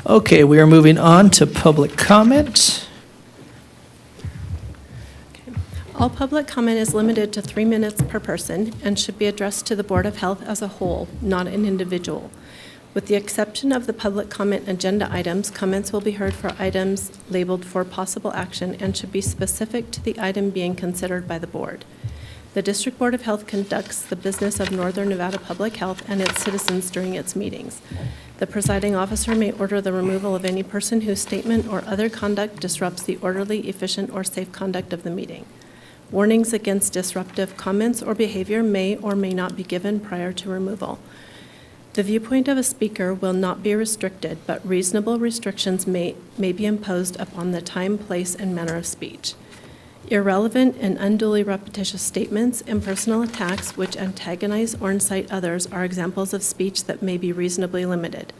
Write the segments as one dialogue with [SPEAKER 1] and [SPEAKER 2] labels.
[SPEAKER 1] Okay, we are moving on to public comment.
[SPEAKER 2] All public comment is limited to 3 minutes per person and should be addressed to the Board of Health as a whole, not an individual. With the exception of the public comment agenda items, comments will be heard for items labeled for possible action and should be specific to the item being considered by the board. The District Board of Health conducts the business of Northern Nevada Public Health and its citizens during its meetings. The presiding officer may order the removal of any person whose statement or other conduct disrupts the orderly, efficient, or safe conduct of the meeting. Warnings against disruptive comments or behavior may or may not be given prior to removal. The viewpoint of a speaker will not be restricted, but reasonable restrictions may be imposed upon the time, place, and manner of speech. Irrelevant and unduly repetitious statements and personal attacks which antagonize or incite others are examples of speech that may be reasonably limited.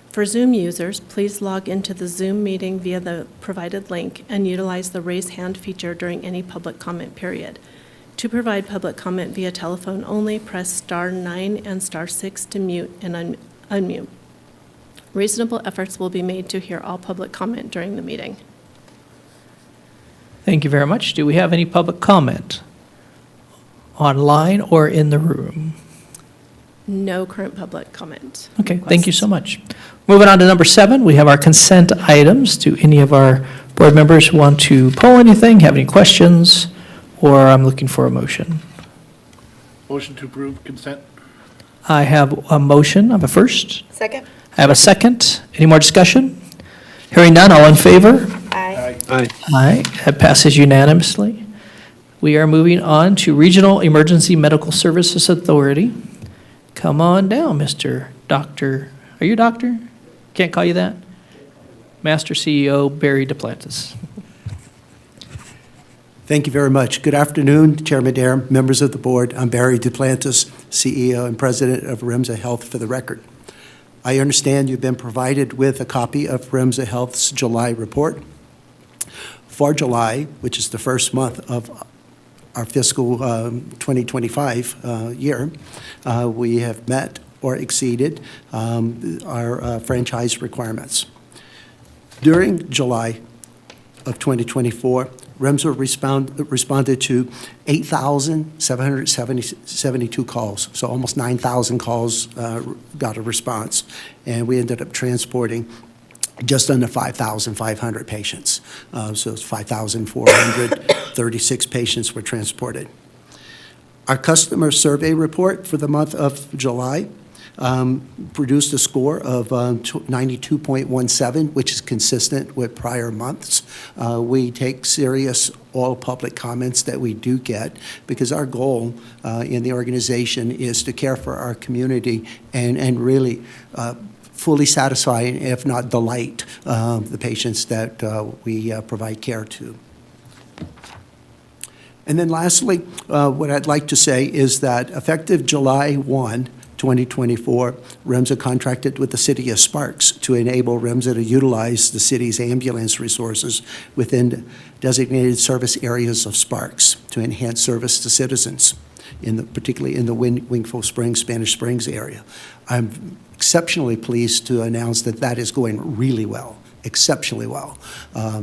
[SPEAKER 2] For Zoom users, please log into the Zoom meeting via the provided link and utilize the raise hand feature during any public comment period. To provide public comment via telephone only, press *9 and *6 to mute and unmute. Reasonable efforts will be made to hear all public comment during the meeting.
[SPEAKER 1] Thank you very much. Do we have any public comment online or in the room?
[SPEAKER 2] No current public comment.
[SPEAKER 1] Okay, thank you so much. Moving on to number 7, we have our consent items. Do any of our board members want to poll anything, have any questions, or I'm looking for a motion?
[SPEAKER 3] Motion to approve consent.
[SPEAKER 1] I have a motion. I have a first.
[SPEAKER 4] Second.
[SPEAKER 1] I have a second. Any more discussion? Hearing none, all in favor?
[SPEAKER 4] Aye.
[SPEAKER 3] Aye.
[SPEAKER 1] Aye, that passes unanimously. We are moving on to Regional Emergency Medical Services Authority. Come on down, Mr. Doctor. Are you a doctor? Can't call you that? Master CEO Barry Duplantis.
[SPEAKER 5] Thank you very much. Good afternoon, Chairman Dare, members of the board. I'm Barry Duplantis, CEO and President of REMSA Health for the record. I understand you've been provided with a copy of REMSA Health's July report. For July, which is the first month of our fiscal 2025 year, we have met or exceeded our franchise requirements. During July of 2024, REMSA responded to 8,772 calls, so almost 9,000 calls got a response, and we ended up transporting just under 5,500 patients. So it's 5,436 patients were transported. Our customer survey report for the month of July produced a score of 92.17, which is consistent with prior months. We take serious all public comments that we do get, because our goal in the organization is to care for our community and really fully satisfy, if not delight, the patients that we provide care to. And then lastly, what I'd like to say is that effective July 1, 2024, REMSA contracted with the city of Sparks to enable REMSA to utilize the city's ambulance resources within designated service areas of Sparks to enhance service to citizens, particularly in the Wingfoil Springs, Spanish Springs area. I'm exceptionally pleased to announce that that is going really well, exceptionally well,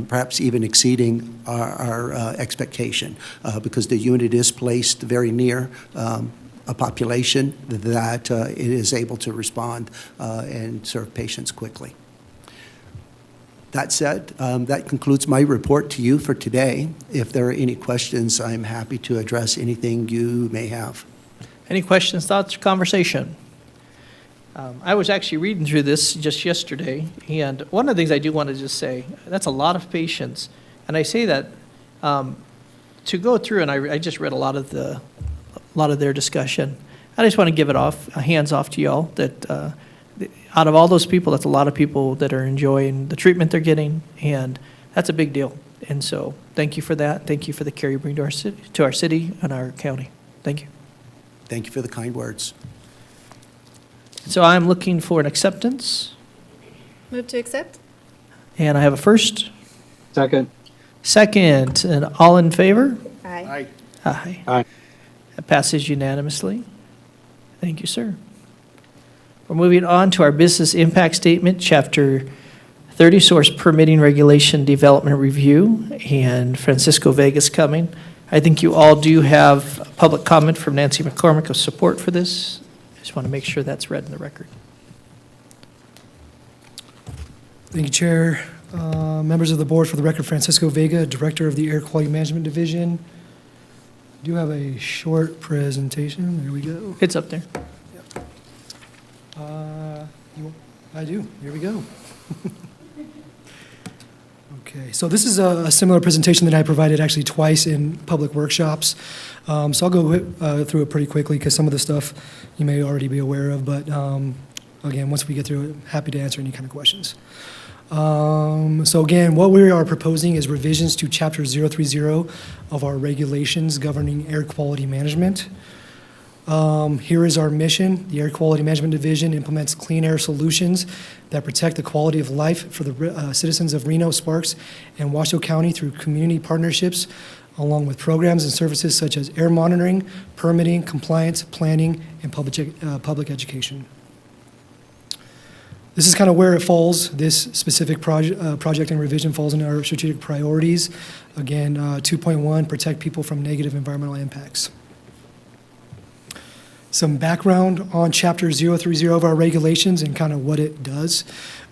[SPEAKER 5] perhaps even exceeding our expectation, because the unit is placed very near a population that it is able to respond and serve patients quickly. That said, that concludes my report to you for today. If there are any questions, I'm happy to address anything you may have.
[SPEAKER 1] Any questions, thoughts, or conversation? I was actually reading through this just yesterday, and one of the things I do want to just say, that's a lot of patients. And I say that to go through, and I just read a lot of their discussion, I just want to give it hands off to y'all, that out of all those people, that's a lot of people that are enjoying the treatment they're getting, and that's a big deal. And so, thank you for that. Thank you for the care you bring to our city and our county. Thank you.
[SPEAKER 5] Thank you for the kind words.
[SPEAKER 1] So I'm looking for an acceptance,
[SPEAKER 4] Move to accept?
[SPEAKER 1] and I have a first,
[SPEAKER 6] Second.
[SPEAKER 1] second, and all in favor?
[SPEAKER 4] Aye.
[SPEAKER 3] Aye.
[SPEAKER 1] Aye.
[SPEAKER 6] Aye.
[SPEAKER 1] That passes unanimously. Thank you, sir. We're moving on to our business impact statement, Chapter 30, Source Permitting Regulation Development Review, and Francisco Vega's coming. I think you all do have a public comment from Nancy McCormick of support for this. I just want to make sure that's read in the record.
[SPEAKER 7] Thank you, Chair. Members of the board, for the record, Francisco Vega, Director of the Air Quality Management Division. I do have a short presentation. There we go.
[SPEAKER 1] It's up there.
[SPEAKER 7] I do. Here we go. Okay, so this is a similar presentation that I provided actually twice in public workshops. So I'll go through it pretty quickly because some of the stuff you may already be aware of, but again, once we get through it, happy to answer any kind of questions. So again, what we are proposing is revisions to Chapter 030 of our regulations governing air quality management. Here is our mission. The Air Quality Management Division implements clean air solutions that protect the quality of life for the citizens of Reno, Sparks, and Washoe County through community partnerships, along with programs and services such as air monitoring, permitting, compliance, planning, and public education. This is kind of where it falls. This specific project and revision falls into our strategic priorities. Again, 2.1, protect people from negative environmental impacts. Some background on Chapter 030 of our regulations and kind of what it does.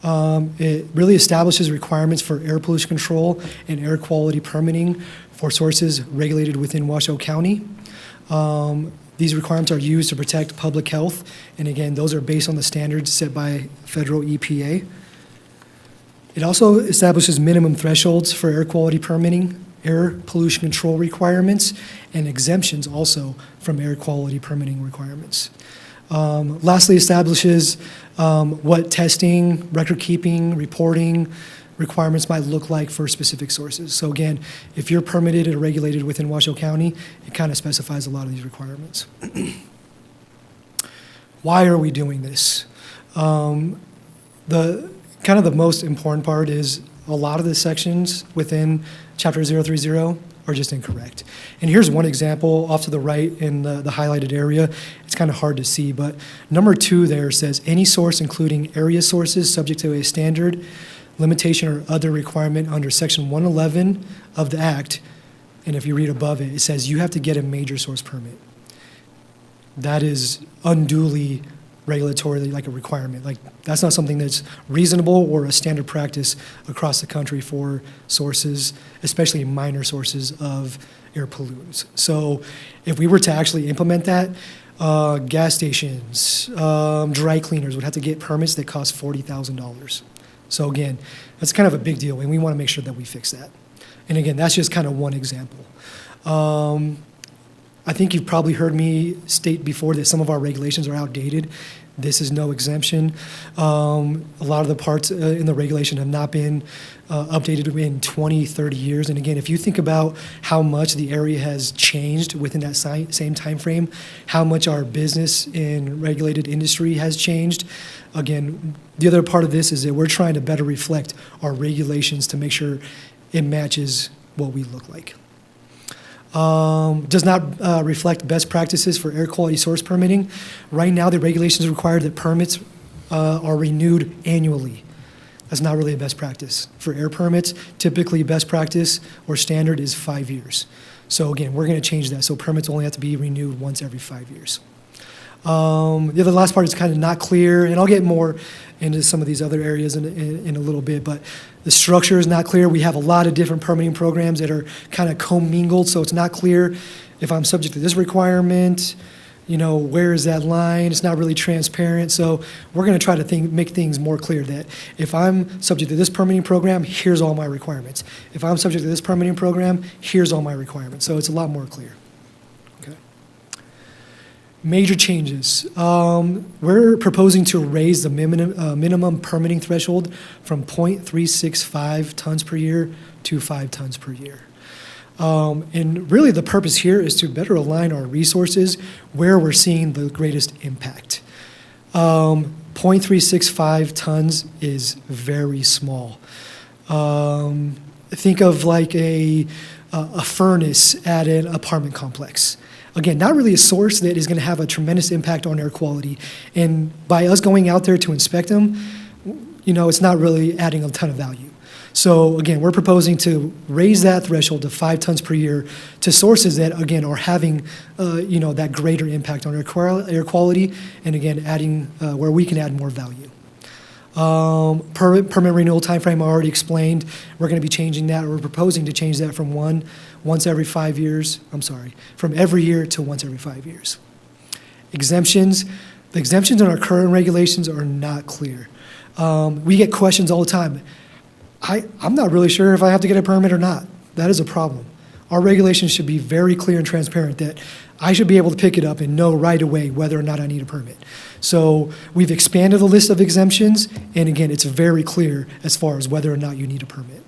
[SPEAKER 7] It really establishes requirements for air pollution control and air quality permitting for sources regulated within Washoe County. These requirements are used to protect public health, and again, those are based on the standards set by federal EPA. It also establishes minimum thresholds for air quality permitting, air pollution control requirements, and exemptions also from air quality permitting requirements. Lastly, establishes what testing, record keeping, reporting requirements might look like for specific sources. So again, if you're permitted or regulated within Washoe County, it kind of specifies a lot of these requirements. Why are we doing this? The kind of the most important part is a lot of the sections within Chapter 030 are just incorrect. And here's one example off to the right in the highlighted area. It's kind of hard to see, but number 2 there says any source including area sources subject to a standard, limitation, or other requirement under Section 111 of the Act. And if you read above it, it says you have to get a major source permit. That is unduly regulatorily like a requirement. Like that's not something that's reasonable or a standard practice across the country for sources, especially minor sources of air pollutants. So if we were to actually implement that, gas stations, dry cleaners would have to get permits that cost $40,000. So again, that's kind of a big deal, and we want to make sure that we fix that. And again, that's just kind of one example. I think you've probably heard me state before that some of our regulations are outdated. This is no exemption. A lot of the parts in the regulation have not been updated in 20, 30 years. And again, if you think about how much the area has changed within that same time frame, how much our business in regulated industry has changed, again, the other part of this is that we're trying to better reflect our regulations to make sure it matches what we look like. Does not reflect best practices for air quality source permitting. Right now, the regulations require that permits are renewed annually. That's not really a best practice. For air permits, typically best practice or standard is 5 years. So again, we're going to change that. So permits only have to be renewed once every 5 years. The other last part is kind of not clear, and I'll get more into some of these other areas in a little bit, but the structure is not clear. We have a lot of different permitting programs that are kind of commingled, so it's not clear if I'm subject to this requirement, you know, where is that line? It's not really transparent, so we're going to try to make things more clear that if I'm subject to this permitting program, here's all my requirements. If I'm subject to this permitting program, here's all my requirements, so it's a lot more clear. Major changes. We're proposing to raise the minimum permitting threshold from 0.365 tons per year to 5 tons per year. And really the purpose here is to better align our resources where we're seeing the greatest impact. 0.365 tons is very small. Think of like a furnace at an apartment complex. Again, not really a source that is going to have a tremendous impact on air quality. And by us going out there to inspect them, it's not really adding a ton of value. So again, we're proposing to raise that threshold to 5 tons per year to sources that, again, are having, that greater impact on air quality, and again, adding where we can add more value. Permit renewal timeframe I already explained. We're going to be changing that. We're proposing to change that from once every 5 years. From every year to once every 5 years. Exemptions. The exemptions in our current regulations are not clear. We get questions all the time. I'm not really sure if I have to get a permit or not. That is a problem. Our regulations should be very clear and transparent that I should be able to pick it up and know right away whether or not I need a permit. So we've expanded the list of exemptions, and again, it's very clear as far as whether or not you need a permit.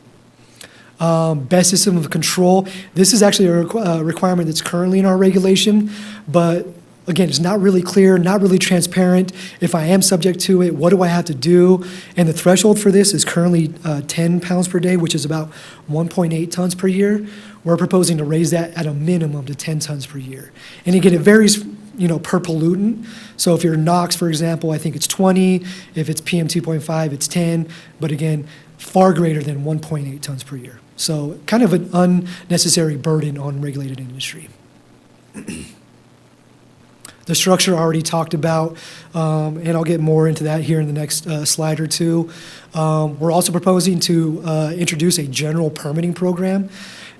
[SPEAKER 7] Best system of control. This is actually a requirement that's currently in our regulation, but again, it's not really clear, not really transparent. If I am subject to it, what do I have to do? And the threshold for this is currently 10 pounds per day, which is about 1.8 tons per year. We're proposing to raise that at a minimum to 10 tons per year. And again, it varies, per pollutant. So if you're NOx, for example, I think it's 20. If it's PM 2.5, it's 10. But again, far greater than 1.8 tons per year. So kind of an unnecessary burden on regulated industry. The structure I already talked about, and I'll get more into that here in the next slide or two. We're also proposing to introduce a general permitting program.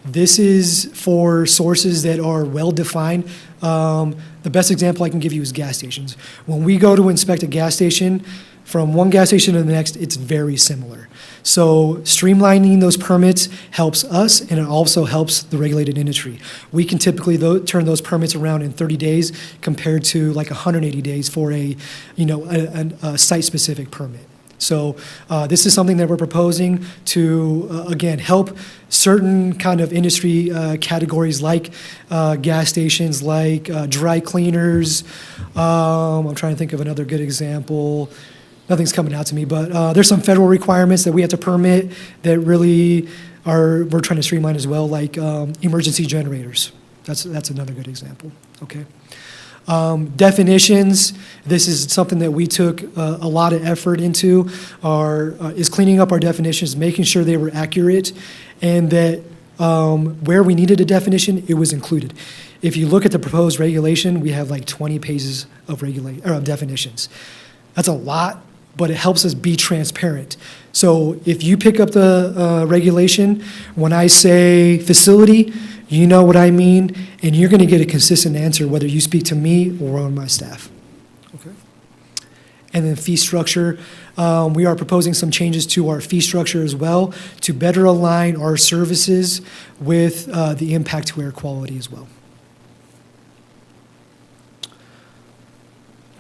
[SPEAKER 7] This is for sources that are well-defined. The best example I can give you is gas stations. When we go to inspect a gas station, from one gas station to the next, it's very similar. So streamlining those permits helps us, and it also helps the regulated industry. We can typically turn those permits around in 30 days compared to like 180 days for a site-specific permit. So this is something that we're proposing to, again, help certain kind of industry categories like gas stations, like dry cleaners. I'm trying to think of another good example. Nothing's coming out to me, but there's some federal requirements that we have to permit that really we're trying to streamline as well, like emergency generators. That's another good example, okay? Definitions, this is something that we took a lot of effort into, is cleaning up our definitions, making sure they were accurate, and that where we needed a definition, it was included. If you look at the proposed regulation, we have like 20 pages of definitions. That's a lot, but it helps us be transparent. So if you pick up the regulation, when I say facility, you know what I mean, and you're going to get a consistent answer whether you speak to me or on my staff. Okay. And then fee structure, we are proposing some changes to our fee structure as well to better align our services with the impact to air quality as well.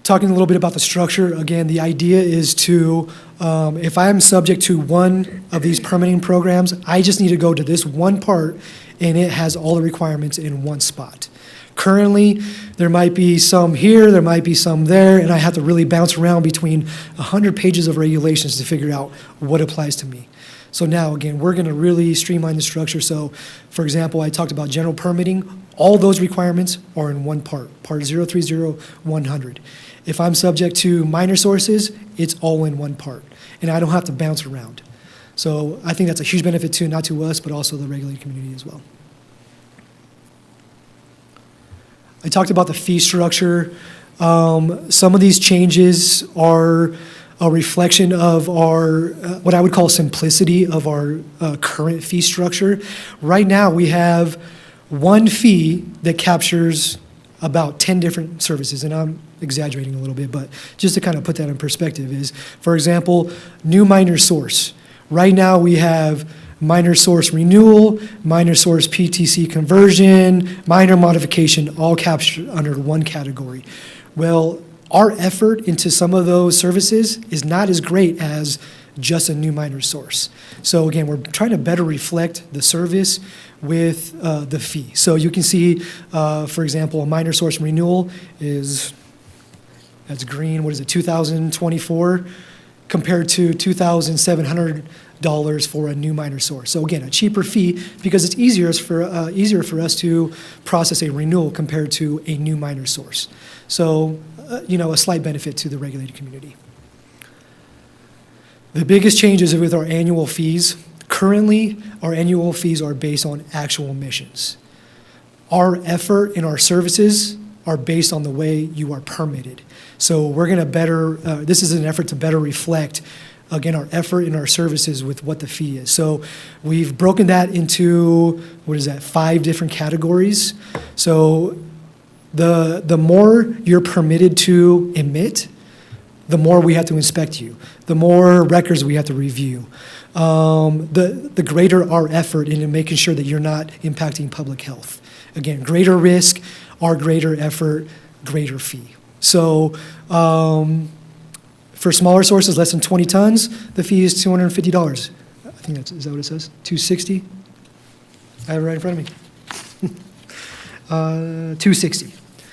[SPEAKER 7] Talking a little bit about the structure, again, the idea is to, if I'm subject to one of these permitting programs, I just need to go to this one part and it has all the requirements in one spot. Currently, there might be some here, there might be some there, and I have to really bounce around between 100 pages of regulations to figure out what applies to me. So now, again, we're gonna really streamline the structure. So, for example, I talked about general permitting. All those requirements are in one part 030-100. If I'm subject to minor sources, it's all in one part, and I don't have to bounce around. So I think that's a huge benefit too, not to us, but also the regulated community as well. I talked about the fee structure. Some of these changes are a reflection of our, what I would call simplicity of our current fee structure. Right now, we have one fee that captures about 10 different services, and I'm exaggerating a little bit, but just to kind of put that in perspective is, for example, new minor source. Right now we have minor source renewal, minor source PTC conversion, minor modification, all captured under one category. Well, our effort into some of those services is not as great as just a new minor source. So again, we're trying to better reflect the service with the fee. So you can see, for example, a minor source renewal is, that's green, what is it, 2024, compared to $2,700 for a new minor source. So again, a cheaper fee because it's easier for us to process a renewal compared to a new minor source. So, a slight benefit to the regulated community. The biggest changes with our annual fees. Currently, our annual fees are based on actual emissions. Our effort in our services are based on the way you are permitted. So we're going to this is an effort to better reflect, again, our effort in our services with what the fee is. So we've broken that into, 5 different categories. So the more you're permitted to emit, the more we have to inspect you, the more records we have to review, the greater our effort in making sure that you're not impacting public health. Again, greater risk, our greater effort, greater fee. So for smaller sources, less than 20 tons, the fee is $250. I think is that what it says? $260? I have it right in front of me. $260.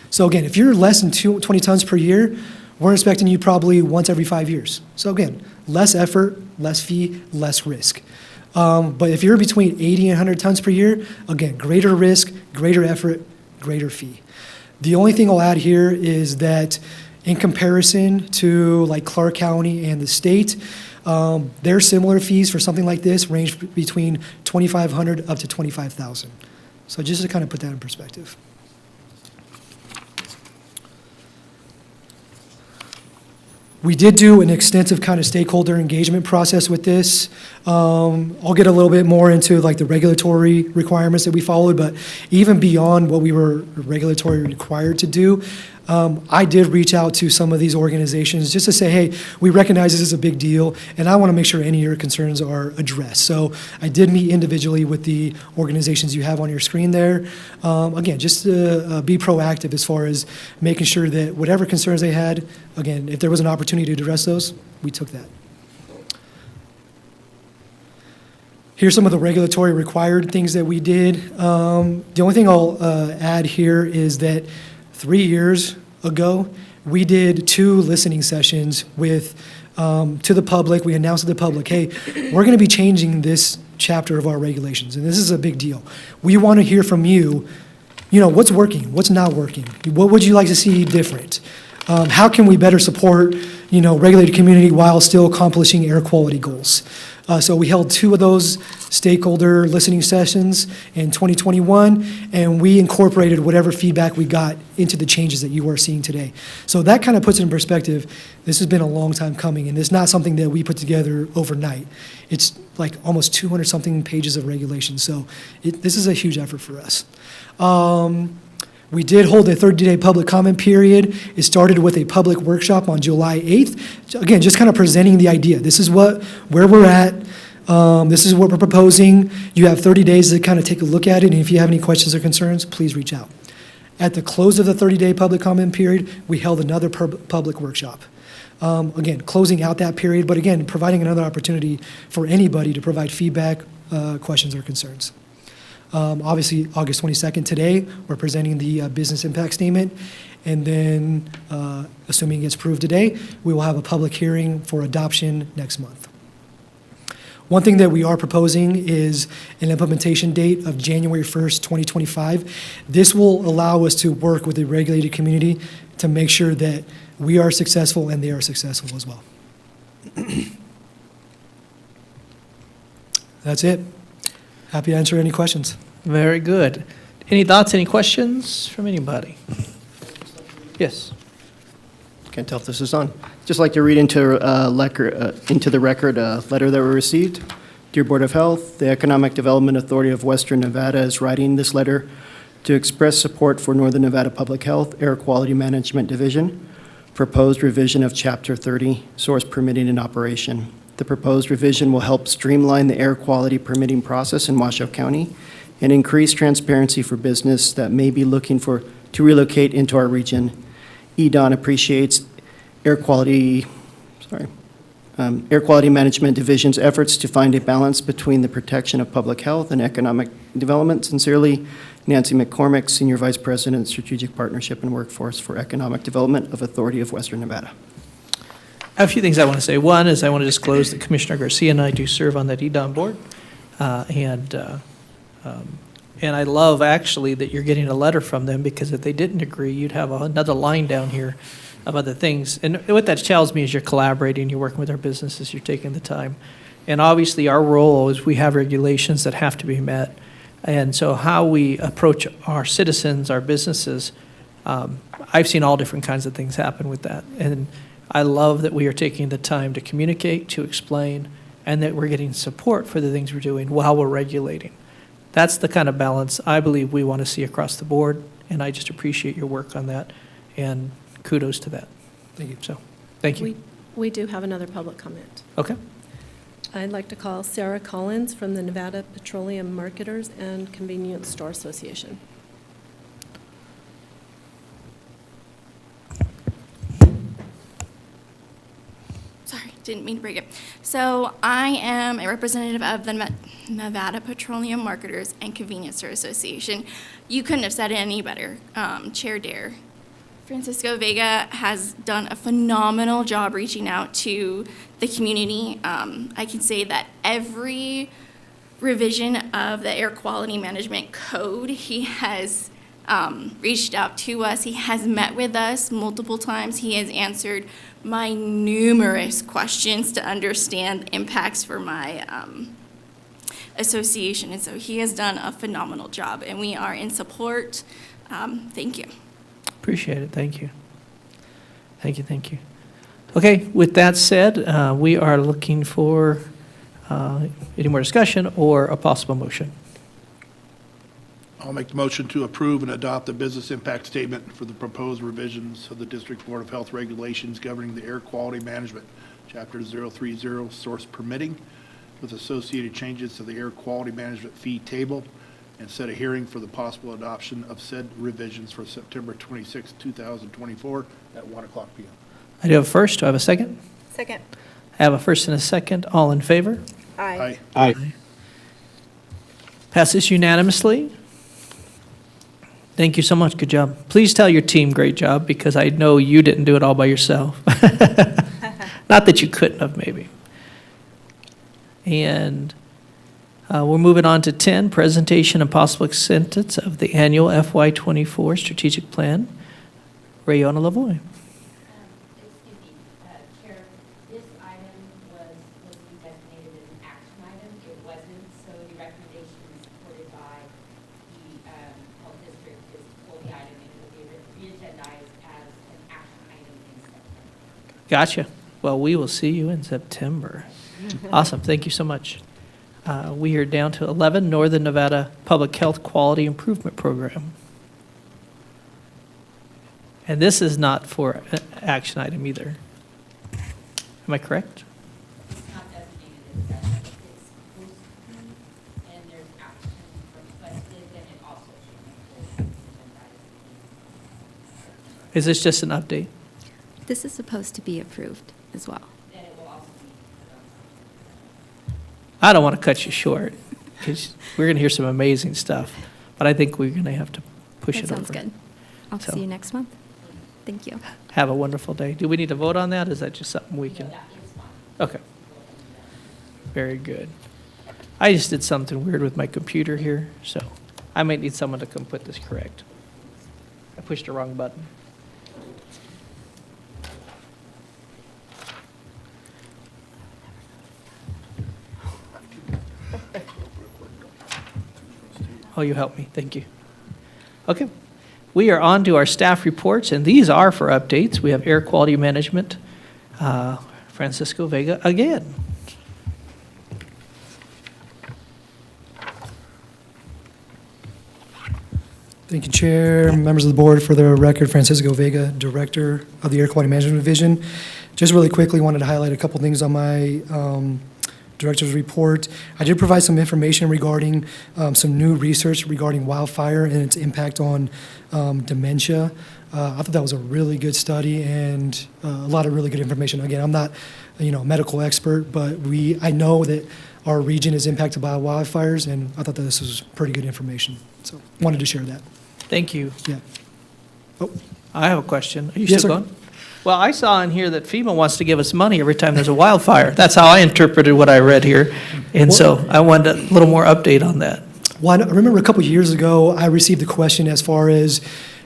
[SPEAKER 7] So again, if you're less than 20 tons per year, we're inspecting you probably once every 5 years. So again, less effort, less fee, less risk. But if you're between 80 and 100 tons per year, again, greater risk, greater effort, greater fee. The only thing I'll add here is that in comparison to like Clark County and the state, their similar fees for something like this range between $2,500 up to $25,000. So just to kind of put that in perspective. We did do an extensive kind of stakeholder engagement process with this. I'll get a little bit more into like the regulatory requirements that we followed, but even beyond what we were regulatory required to do, I did reach out to some of these organizations just to say, hey, we recognize this is a big deal, and I want to make sure any of your concerns are addressed. So I did meet individually with the organizations you have on your screen there. Again, just to be proactive as far as making sure that whatever concerns they had, again, if there was an opportunity to address those, we took that. Here's some of the regulatory required things that we did. The only thing I'll add here is that 3 years ago, we did 2 listening sessions with to the public. We announced to the public, hey, we're going to be changing this chapter of our regulations, and this is a big deal. We want to hear from you, what's working, what's not working, what would you like to see different? How can we better support, regulated community while still accomplishing air quality goals? So we held 2 of those stakeholder listening sessions in 2021, and we incorporated whatever feedback we got into the changes that you are seeing today. So that kind of puts it in perspective. This has been a long time coming, and it's not something that we put together overnight. It's like almost 200-something pages of regulations. So this is a huge effort for us. We did hold a 30-day public comment period. It started with a public workshop on July 8th. Again, just kind of presenting the idea. This is where we're at. This is what we're proposing. You have 30 days to kind of take a look at it, and if you have any questions or concerns, please reach out. At the close of the 30-day public comment period, we held another public workshop. Again, closing out that period, but again, providing another opportunity for anybody to provide feedback, questions, or concerns. Obviously, August 22nd today, we're presenting the business impact statement, and then, assuming it gets approved today, we will have a public hearing for adoption next month. One thing that we are proposing is an implementation date of January 1st, 2025. This will allow us to work with the regulated community to make sure that we are successful and they are successful as well. That's it. Happy to answer any questions.
[SPEAKER 1] Very good. Any thoughts, any questions from anybody? Yes.
[SPEAKER 6] Can't tell if this is on. Just like to read into the record a letter that we received. Dear Board of Health, the Economic Development Authority of Western Nevada is writing this letter to express support for Northern Nevada Public Health Air Quality Management Division, proposed revision of Chapter 30, Source Permitting and Operation. The proposed revision will help streamline the air quality permitting process in Washoe County and increase transparency for business that may be looking to relocate into our region. EDON appreciates Air Quality Management Division's efforts to find a balance between the protection of public health and economic development. Sincerely, Nancy McCormick, Senior Vice President, Strategic Partnership and Workforce for Economic Development of Authority of Western Nevada.
[SPEAKER 1] I have a few things I want to say. One is I want to disclose that Commissioner Garcia and I do serve on that EDOM board. And I love actually that you're getting a letter from them, because if they didn't agree, you'd have another line down here of other things. And what that tells me is you're collaborating, you're working with our businesses, you're taking the time. And obviously our role is we have regulations that have to be met. And so how we approach our citizens, our businesses, I've seen all different kinds of things happen with that. And I love that we are taking the time to communicate, to explain, and that we're getting support for the things we're doing while we're regulating. That's the kind of balance I believe we want to see across the board, and I just appreciate your work on that, and kudos to that.
[SPEAKER 7] Thank you.
[SPEAKER 1] So, thank you.
[SPEAKER 2] We do have another public comment.
[SPEAKER 1] Okay.
[SPEAKER 2] I'd like to call Sarah Collins from the Nevada Petroleum Marketers and Convenience Store Association.
[SPEAKER 8] Sorry, didn't mean to break it. So I am a representative of the Nevada Petroleum Marketers and Convenience Store Association. You couldn't have said it any better, Chair Dare. Francisco Vega has done a phenomenal job reaching out to the community. I can say that every revision of the air quality management code, he has reached out to us. He has met with us multiple times. He has answered my numerous questions to understand the impacts for my association. And so he has done a phenomenal job, and we are in support. Thank you.
[SPEAKER 1] Appreciate it. Thank you. Thank you. Thank you. Okay, with that said, we are looking for any more discussion or a possible motion.
[SPEAKER 3] I'll make the motion to approve and adopt the business impact statement for the proposed revisions of the District Board of Health regulations governing the air quality management, Chapter 030, source permitting, with associated changes to the air quality management fee table, and set a hearing for the possible adoption of said revisions for September 26, 2024 at 1 o'clock p.m.
[SPEAKER 1] I do have a first. Do I have a second?
[SPEAKER 4] Second.
[SPEAKER 1] I have a first and a second. All in favor?
[SPEAKER 4] Aye.
[SPEAKER 3] Aye.
[SPEAKER 1] Passes unanimously. Thank you so much. Good job. Please tell your team great job, because I know you didn't do it all by yourself. Not that you couldn't have, maybe. And we're moving on to 10, presentation and possible acceptance of the annual FY24 strategic plan. Rayona Lavoie.
[SPEAKER 9] Excuse me, Chair, this item was designated as an action item. It wasn't, so the recommendation supported by the health district is to pull the item, and it will be re-agendized as an action item in September.
[SPEAKER 1] Gotcha. Well, we will see you in September. Awesome. Thank you so much. We are down to 11, Northern Nevada Public Health Quality Improvement Program. And this is not for an action item either. Am I correct?
[SPEAKER 9] It's not designated as that, it's supposed to be, and there's action requested, and it also should be agendized.
[SPEAKER 1] Is this just an update?
[SPEAKER 10] This is supposed to be approved as well.
[SPEAKER 9] Then it will also be
[SPEAKER 1] I don't want to cut you short, because we're going to hear some amazing stuff. But I think we're going to have to push it
[SPEAKER 10] That
[SPEAKER 1] over.
[SPEAKER 10] sounds good. I'll
[SPEAKER 1] So-
[SPEAKER 10] see you next month. Thank you.
[SPEAKER 1] Have a wonderful day. Do we need to vote on that? Is that just something we can? Okay. Very good. I just did something weird with my computer here, so I might need someone to come put this correct. I pushed the wrong button. Oh, you helped me. Thank you. Okay. We are on to our staff reports, and these are for updates. We have air quality management, Francisco Vega again.
[SPEAKER 7] Thank you, Chair, members of the board. For the record, Francisco Vega, Director of the Air Quality Management Division. Just really quickly, wanted to highlight a couple things on my director's report. I did provide some information regarding some new research regarding wildfire and its impact on dementia. I thought that was a really good study and a lot of really good information. Again, I'm not, a medical expert, but I know that our region is impacted by wildfires, and I thought that this was pretty good information. So wanted to share that.
[SPEAKER 1] Thank you.
[SPEAKER 7] Yeah. Oh,
[SPEAKER 1] I have a question. Are you
[SPEAKER 7] Yes,
[SPEAKER 1] still
[SPEAKER 7] sir.
[SPEAKER 1] going? Well, I saw in here that FEMA wants to give us money every time there's a wildfire. That's how I interpreted what I read here. And so I wanted a little more update on that.
[SPEAKER 7] well, I remember a couple of years ago, I received a question as far as,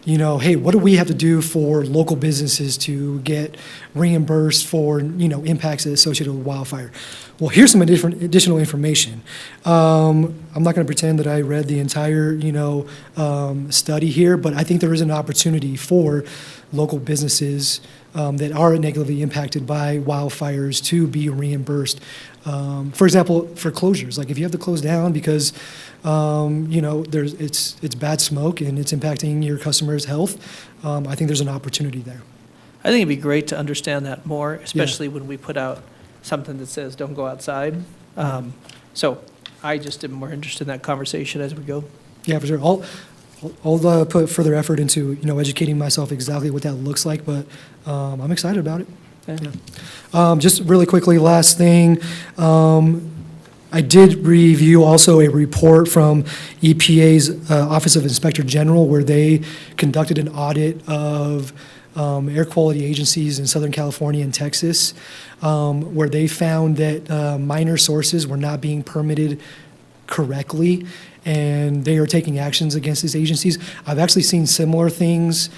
[SPEAKER 7] hey, what do we have to do for local businesses to get reimbursed for, impacts associated with wildfire? Well, here's some additional information. I'm not going to pretend that I read the entire, study here, but I think there is an opportunity for local businesses that are negatively impacted by wildfires to be reimbursed. For example, for closures, like if you have to close down because it's bad smoke and it's impacting your customers' health, I think there's an opportunity there.
[SPEAKER 1] I think it'd be great to understand that more, especially when we put out something that says, don't go outside. So I just am more interested in that conversation as we go.
[SPEAKER 7] Yeah, for sure. I'll put further effort into educating myself exactly what that looks like, but I'm excited about it.
[SPEAKER 1] Yeah.
[SPEAKER 7] Just really quickly, last thing, I did review also a report from EPA's Office of Inspector General where they conducted an audit of air quality agencies in Southern California and Texas, where they found that minor sources were not being permitted correctly, and they are taking actions against these agencies. I've actually seen similar things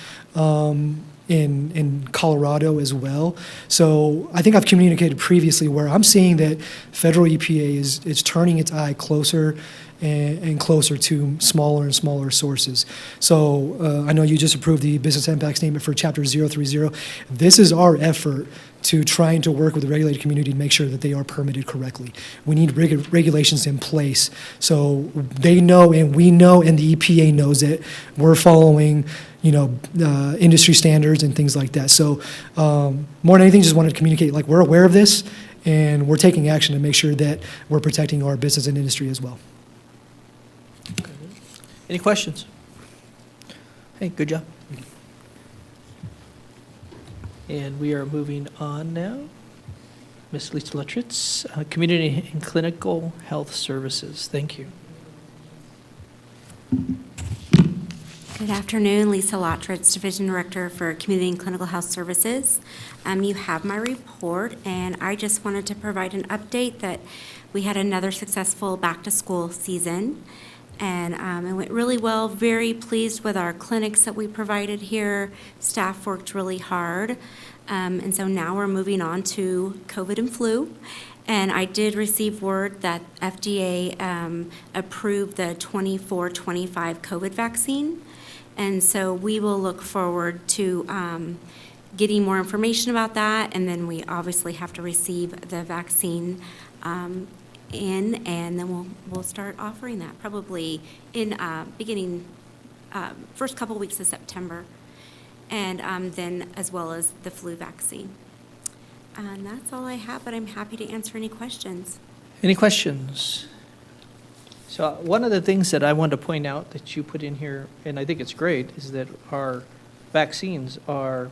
[SPEAKER 7] in Colorado as well. So I think I've communicated previously where I'm seeing that federal EPA is turning its eye closer and closer to smaller and smaller sources. So I know you just approved the business impact statement for Chapter 030. This is our effort to trying to work with the regulated community to make sure that they are permitted correctly. We need regulations in place so they know and we know and the EPA knows that we're following industry standards and things like that. So more than anything, just wanted to communicate like we're aware of this and we're taking action to make sure that we're protecting our business and industry as well.
[SPEAKER 1] Any questions? Hey, good job. And we are moving on now. Ms. Lisa Lutritz, Community and Clinical Health Services. Thank you.
[SPEAKER 11] Good afternoon, Lisa Lotritz, Division Director for Community and Clinical Health Services. You have my report, and I just wanted to provide an update that we had another successful back-to-school season, and it went really well. Very pleased with our clinics that we provided here. Staff worked really hard, and so now we're moving on to COVID and flu. And I did receive word that FDA approved the 24-25 COVID vaccine. And so we will look forward to getting more information about that. And then we obviously have to receive the vaccine and then we'll start offering that probably in beginning first couple weeks of September. And then as well as the flu vaccine. And that's all I have, but I'm happy to answer any questions.
[SPEAKER 1] Any questions? So one of the things that I wanted to point out that you put in here, and I think it's great, is that our vaccines are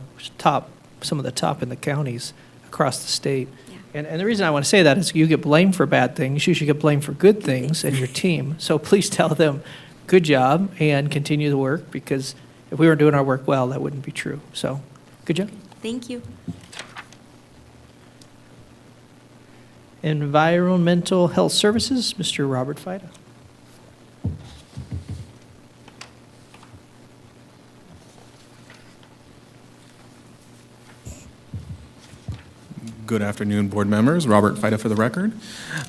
[SPEAKER 1] some of the top in the counties across the state.
[SPEAKER 11] Yeah.
[SPEAKER 1] And the reason I want to say that is you get blamed for bad things. You should get blamed for good things and your team. So please tell them, good job, and continue the work, because if we weren't doing our work well, that wouldn't be true. So good job.
[SPEAKER 11] Thank you.
[SPEAKER 1] Environmental Health Services, Mr. Robert Fida.
[SPEAKER 12] Good afternoon, board members. Robert Fida for the record.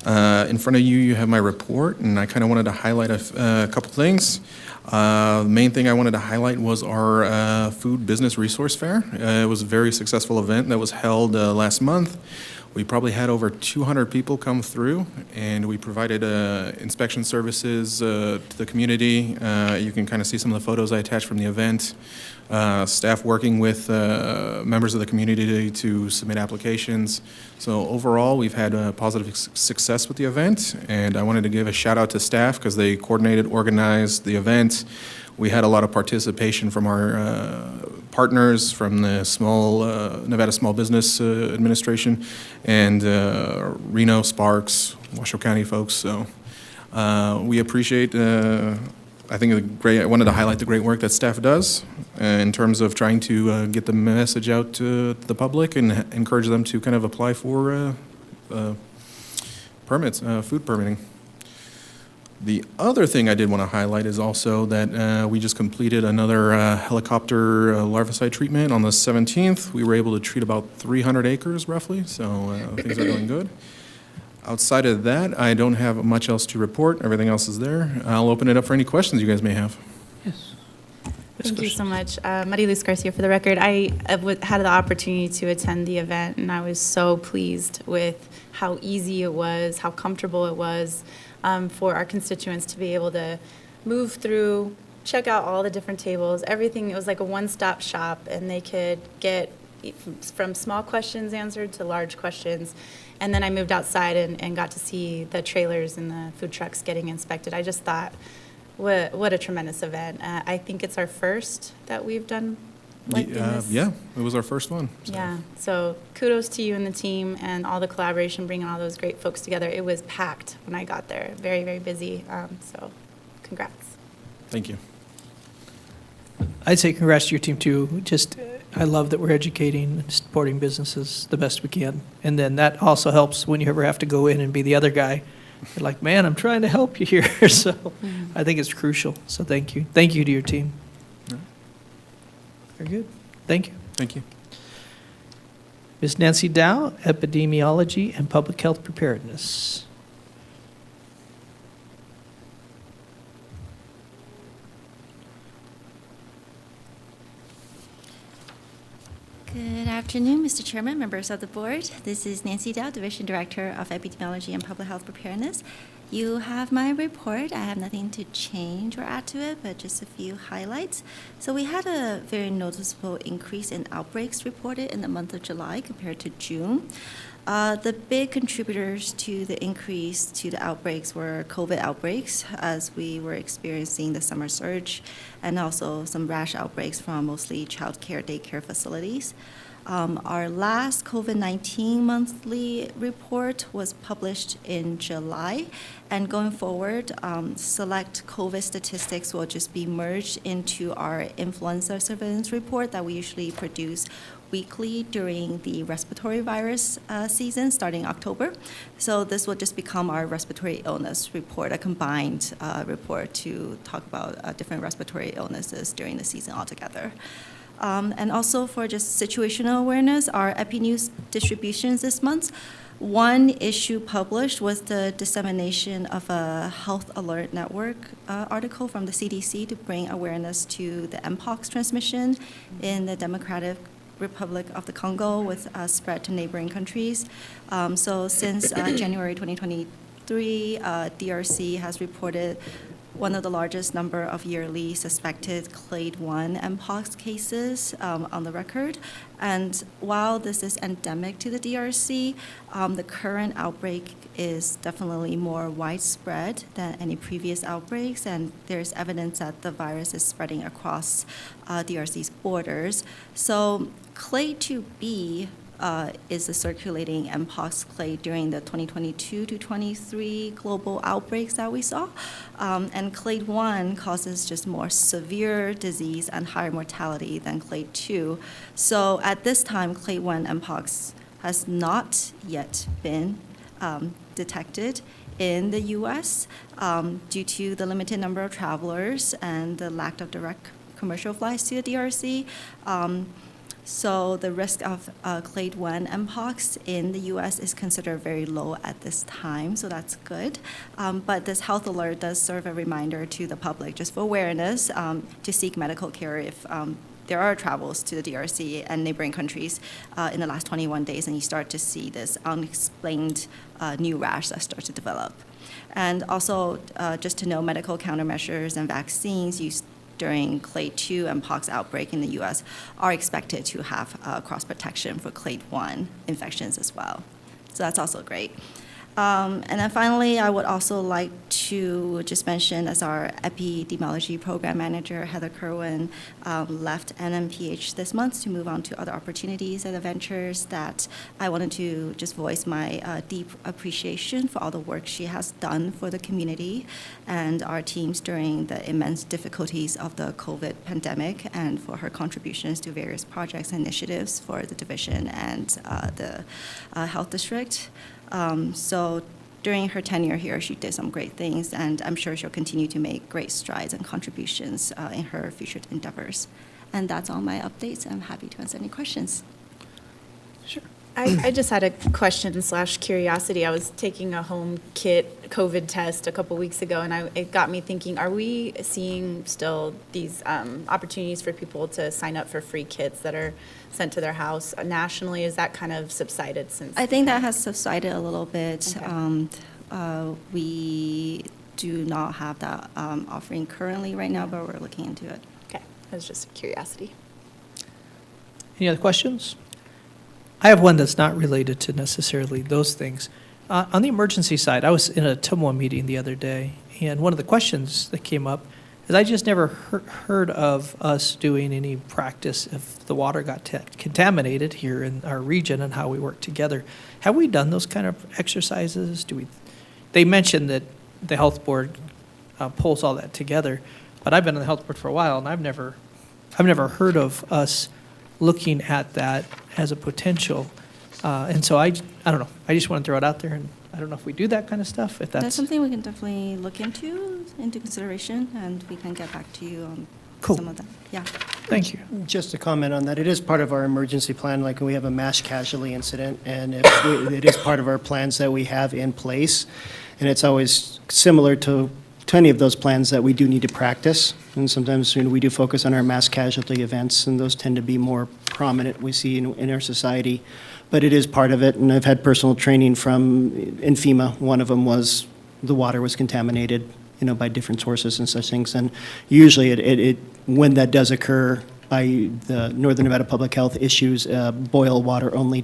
[SPEAKER 12] In front of you, you have my report, and I kind of wanted to highlight a couple things. The main thing I wanted to highlight was our Food Business Resource Fair. It was a very successful event that was held last month. We probably had over 200 people come through, and we provided inspection services to the community. You can kind of see some of the photos I attached from the event. Staff working with members of the community to submit applications. So overall, we've had positive success with the event, and I wanted to give a shout out to staff because they coordinated, organized the event. We had a lot of participation from our partners from the Nevada Small Business Administration and Reno, Sparks, Washoe County folks. So we appreciate, I think I wanted to highlight the great work that staff does in terms of trying to get the message out to the public and encourage them to kind of apply for permits, food permitting. The other thing I did want to highlight is also that we just completed another helicopter larvicide treatment on the 17th. We were able to treat about 300 acres roughly, so things are going good. Outside of that, I don't have much else to report. Everything else is there. I'll open it up for any questions you guys may have.
[SPEAKER 1] Yes.
[SPEAKER 4] Thank you so much. Mariluz Garcia for the record. I had the opportunity to attend the event, and I was so pleased with how easy it was, how comfortable it was for our constituents to be able to move through, check out all the different tables, everything. It was like a one-stop shop, and they could get from small questions answered to large questions. And then I moved outside and got to see the trailers and the food trucks getting inspected. I just thought, what a tremendous event. I think it's our first that we've done like this.
[SPEAKER 12] Yeah, it was our first one. So.
[SPEAKER 4] Yeah, so kudos to you and the team and all the collaboration, bringing all those great folks together. It was packed when I got there, very, very busy, so congrats.
[SPEAKER 12] Thank you.
[SPEAKER 1] I'd say congrats to your team too. Just, I love that we're educating and supporting businesses the best we can. And then that also helps when you ever have to go in and be the other guy. You're like, man, I'm trying to help you here. So I think it's crucial. So thank you. Thank you to your team. Very good. Thank you.
[SPEAKER 12] Thank you.
[SPEAKER 1] Ms. Nancy Dow, Epidemiology and Public Health Preparedness.
[SPEAKER 13] Good afternoon, Mr. Chairman, members of the board. This is Nancy Dow, Division Director of Epidemiology and Public Health Preparedness. You have my report. I have nothing to change or add to it, but just a few highlights. So we had a very noticeable increase in outbreaks reported in the month of July compared to June. The big contributors to the increase to the outbreaks were COVID outbreaks, as we were experiencing the summer surge, and also some rash outbreaks from mostly child care, daycare facilities. Our last COVID-19 monthly report was published in July, and going forward, select COVID statistics will just be merged into our influenza surveillance report that we usually produce weekly during the respiratory virus season starting October. So this will just become our respiratory illness report, a combined report to talk about different respiratory illnesses during the season altogether. And also for just situational awareness, our EpiNews distributions this month, one issue published was the dissemination of a Health Alert Network article from the CDC to bring awareness to the Mpox transmission in the Democratic Republic of the Congo with spread to neighboring countries. So since January 2023, DRC has reported one of the largest number of yearly suspected clade 1 Mpox cases on the record. And while this is endemic to the DRC, the current outbreak is definitely more widespread than any previous outbreaks, and there's evidence that the virus is spreading across DRC's borders. So clade 2B is the circulating Mpox clade during the 2022 to 23 global outbreaks that we saw. And clade 1 causes just more severe disease and higher mortality than clade 2. So at this time, clade 1 Mpox has not yet been detected in the U.S. Due to the limited number of travelers and the lack of direct commercial flights to the DRC. So the risk of clade 1 Mpox in the U.S. is considered very low at this time, so that's good. But this health alert does serve a reminder to the public, just for awareness, to seek medical care if there are travels to the DRC and neighboring countries in the last 21 days, and you start to see this unexplained new rash that starts to develop. And also, just to know, medical countermeasures and vaccines used during clade 2 and pox outbreak in the U.S. are expected to have cross protection for clade 1 infections as well. So that's also great. And then finally, I would also like to just mention, as our epidemiology program manager, Heather Kerwin, left NMPH this month to move on to other opportunities and adventures, that I wanted to just voice my deep appreciation for all the work she has done for the community and our teams during the immense difficulties of the COVID pandemic, and for her contributions to various projects and initiatives for the division and the health district. So during her tenure here, she did some great things, and I'm sure she'll continue to make great strides and contributions in her future endeavors. And that's all my updates. I'm happy to answer any questions.
[SPEAKER 1] Sure.
[SPEAKER 4] I just had a question / curiosity. I was taking a home kit COVID test a couple weeks ago, and it got me thinking, are we seeing still these opportunities for people to sign up for free kits that are sent to their house nationally? Is that kind of subsided since?
[SPEAKER 13] I think that has subsided a little bit.
[SPEAKER 4] Okay.
[SPEAKER 13] We do not have that offering currently right now, but we're looking into it.
[SPEAKER 4] Okay, that was just a curiosity.
[SPEAKER 1] Any other questions? I have one that's not related to necessarily those things. On the emergency side, I was in a TMWA meeting the other day, and one of the questions that came up is I just never heard of us doing any practice if the water got contaminated here in our region and how we work together. Have we done those kind of exercises? They mentioned that the health board pulls all that together, but I've been on the health board for a while, and I've never heard of us looking at that as a potential. And so I don't know. I just want to throw it out there, and I don't know if we do that kind of stuff. If
[SPEAKER 13] That's something we can definitely look into consideration, and we can get back to you on
[SPEAKER 1] Cool.
[SPEAKER 13] some of that. Yeah.
[SPEAKER 1] Thank you.
[SPEAKER 6] Just to comment on that, it is part of our emergency plan, like when we have a mass casualty incident, and it is part of our plans that we have in place. And it's always similar to any of those plans that we do need to practice. And sometimes we do focus on our mass casualty events, and those tend to be more prominent we see in our society. But it is part of it, and I've had personal training in FEMA. One of them was the water was contaminated, by different sources and such things. And usually it when that does occur, the Northern Nevada Public Health issues boil water only,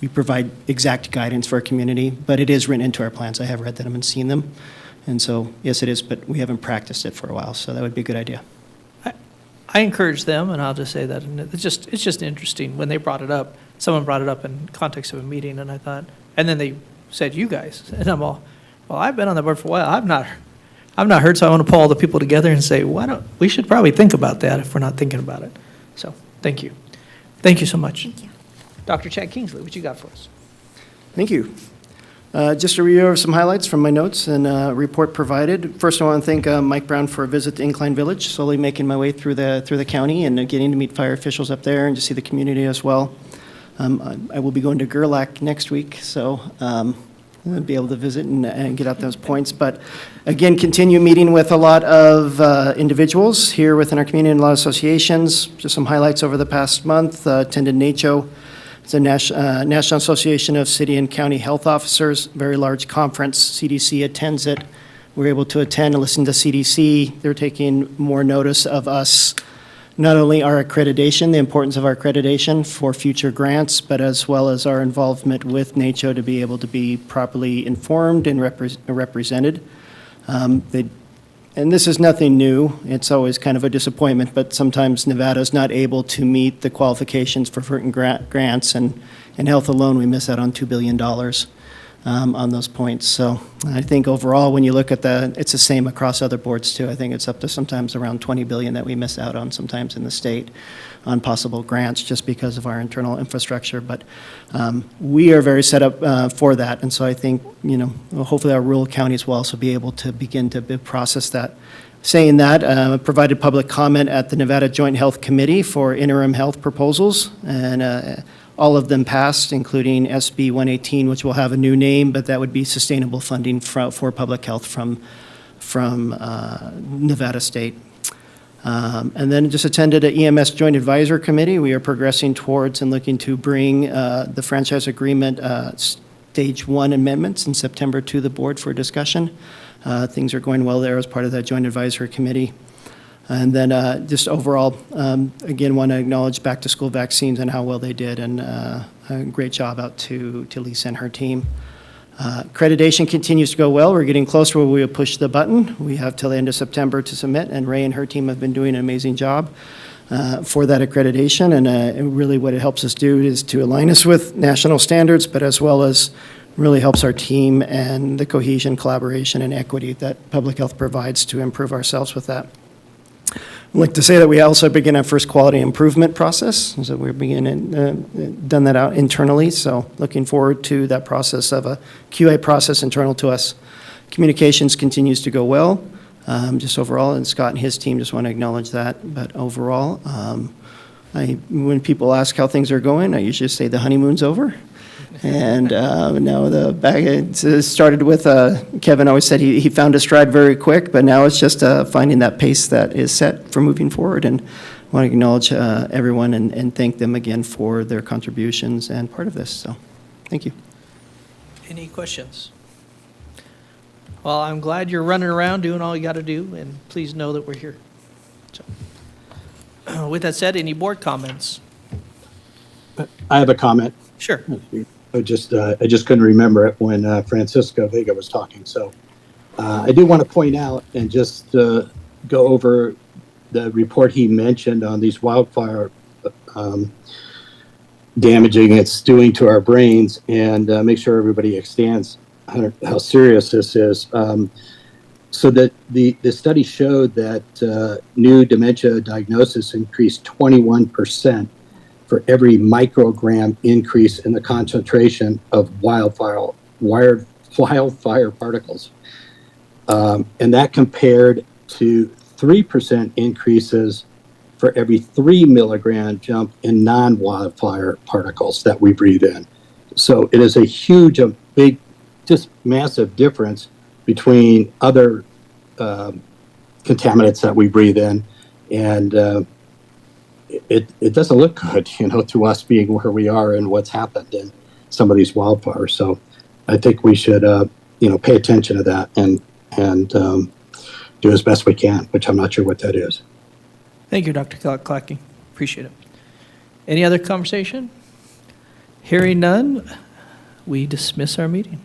[SPEAKER 6] we provide exact guidance for our community, but it is written into our plans. I have read them and seen them. And so, yes, it is, but we haven't practiced it for a while, so that would be a good idea.
[SPEAKER 1] I encourage them, and I'll just say that, and it's just interesting. When they brought it up, someone brought it up in context of a meeting, and I thought, and then they said, you guys, and I'm all, well, I've been on the board for a while. I've not heard, so I want to pull all the people together and say, we should probably think about that if we're not thinking about it. So, thank you. Thank you so much.
[SPEAKER 13] Thank you.
[SPEAKER 1] Dr. Chad Kingsley, what you got for us?
[SPEAKER 6] Thank you. Just a review of some highlights from my notes and report provided. First, I want to thank Mike Brown for a visit to Incline Village, slowly making my way through the county and getting to meet fire officials up there and to see the community as well. I will be going to Gerlach next week, so I'll be able to visit and get out those points. But again, continue meeting with a lot of individuals here within our community and a lot of associations. Just some highlights over the past month. Attended NACHO. It's a National Association of City and County Health Officers, very large conference. CDC attends it. We're able to attend and listen to CDC. They're taking more notice of us, not only our accreditation, the importance of our accreditation for future grants, but as well as our involvement with NACHO to be able to be properly informed and represented. And this is nothing new. It's always kind of a disappointment, but sometimes Nevada's not able to meet the qualifications for certain grants, and in health alone, we miss out on $2 billion on those points. So I think overall, when you look at it's the same across other boards too. I think it's up to sometimes around $20 billion that we miss out on sometimes in the state on possible grants just because of our internal infrastructure. But we are very set up for that. And so I think, hopefully our rural counties will also be able to begin to process that. Saying that, provided public comment at the Nevada Joint Health Committee for interim health proposals, and all of them passed, including SB 118, which will have a new name, but that would be sustainable funding for public health from Nevada State. And then just attended a EMS Joint Advisor Committee. We are progressing towards and looking to bring the franchise agreement Stage 1 amendments in September to the board for discussion. Things are going well there as part of that Joint Advisory Committee. And then just overall, again, want to acknowledge back-to-school vaccines and how well they did, and a great job out to Lisa and her team. Accreditation continues to go well. We're getting closer where we will push the button. We have till the end of September to submit, and Ray and her team have been doing an amazing job for that accreditation. And really what it helps us do is to align us with national standards, but as well as really helps our team and the cohesion, collaboration, and equity that public health provides to improve ourselves with that. I'd like to say that we also begin our first quality improvement process. So we're beginning, done that out internally. So looking forward to that process of a QA process internal to us. Communications continues to go well, just overall, and Scott and his team just want to acknowledge that. But overall, when people ask how things are going, I usually say the honeymoon's over. And now it started with Kevin always said he found his stride very quick, but now it's just finding that pace that is set for moving forward. And I want to acknowledge everyone and thank them again for their contributions and part of this. So thank you.
[SPEAKER 1] Any questions? Well, I'm glad you're running around doing all you got to do, and please know that we're here. So, with that said, any board comments?
[SPEAKER 14] I have a comment.
[SPEAKER 1] Sure.
[SPEAKER 14] I just couldn't remember it when Francisco Vega was talking. So I do want to point out and just go over the report he mentioned on these wildfire damaging it's doing to our brains, and make sure everybody understands how serious this is. So that the study showed that new dementia diagnosis increased 21% for every microgram increase in the concentration of wildfire particles. And that compared to 3% increases for every 3 milligram jump in non-wildfire particles that we breathe in. So it is a huge, a big, just massive difference between other contaminants that we breathe in. And it doesn't look good, to us being where we are and what's happened in some of these wildfires. So I think we should, pay attention to that and do as best we can, which I'm not sure what that is.
[SPEAKER 1] Thank you, Dr. Clackey. Appreciate it. Any other conversation? Hearing none, we dismiss our meeting.